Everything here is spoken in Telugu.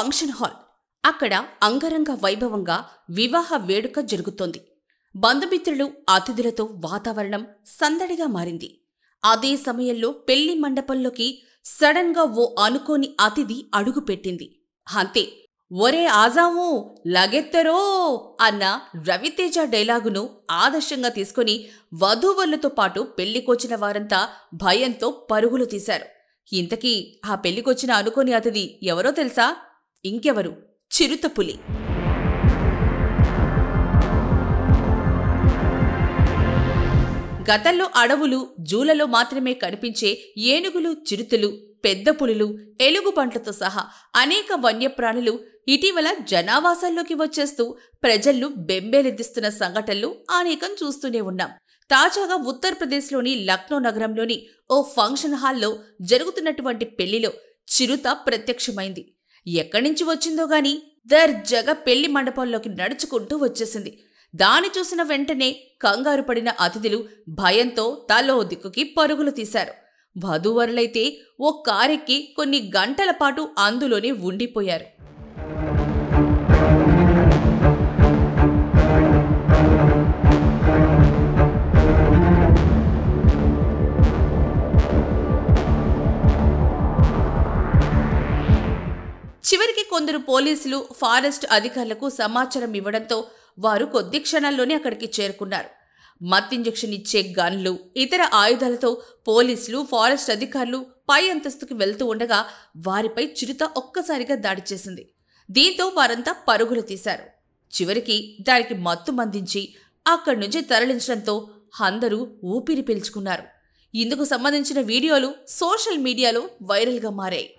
Function hall. అక్కడ అంగరంగ వైభవంగా వివాహ వేడుక జరుగుతోంది. బంధుమిత్రులు, అతిథులతో వాతావరణం సందడిగా మారింది. అదే సమయంలో పెళ్లి మండపంలోకి సడన్ గా ఓ అనుకోని అతిథి అడుగుపెట్టింది. అంతే, ఒరే ఆజాము లగెత్తరో అన్న రవితేజ డైలాగును ఆదర్శంగా తీసుకుని వధూవరులతో పాటు పెళ్లికొచ్చిన వారంతా భయంతో పరుగులు తీశారు. ఇంతకీ ఆ పెళ్లికొచ్చిన అనుకోని అతిథి ఎవరో తెలుసా? ఇంకెవరు, చిరుతపులి. గతంలో అడవులు, జూలలో మాత్రమే కనిపించే ఏనుగులు, చిరుతలు, పెద్ద పులులు, ఎలుగుబంట్లతో సహా అనేక వన్యప్రాణులు ఇటీవల జనావాసాల్లోకి వచ్చేస్తూ ప్రజలను బెంబేలెత్తిస్తున్న సంఘటనలు అనేకం చూస్తూనే ఉన్నాం. తాజాగా ఉత్తరప్రదేశ్లోని లక్నో నగరంలోని ఓ ఫంక్షన్ హాల్లో జరుగుతున్నటువంటి పెళ్లిలో చిరుత ప్రత్యక్షమైంది. ఎక్కడ్నుంచి వచ్చిందో గాని దర్జాగా పెళ్లి మండపంలోకి నడుచుకుంటూ వచ్చేసింది. దాని చూసిన వెంటనే కంగారు పడిన అతిథులు భయంతో తలో దిక్కుకి పరుగులు తీశారు. వధూవరులైతే ఓ కారెక్కి కొన్ని గంటల పాటు అందులోనే ఉండిపోయారు. చివరికి కొందరు పోలీసులు, ఫారెస్ట్ అధికారులకు సమాచారం ఇవ్వడంతో వారు కొద్ది క్షణాల్లోనే అక్కడికి చేరుకున్నారు. మత్తింజెక్షన్ ఇచ్చే గన్లు, ఇతర ఆయుధాలతో పోలీసులు, ఫారెస్ట్ అధికారులు పై అంతస్తుకి వెళ్తూ ఉండగా వారిపై చిరుత ఒక్కసారిగా దాడి చేసింది. దీంతో వారంతా పరుగులు తీశారు. చివరికి దానికి మత్తు మందించి అక్కడి నుంచి తరలించడంతో అందరూ ఊపిరి పీల్చుకున్నారు. ఇందుకు సంబంధించిన వీడియోలు సోషల్ మీడియాలో వైరల్గా మారాయి.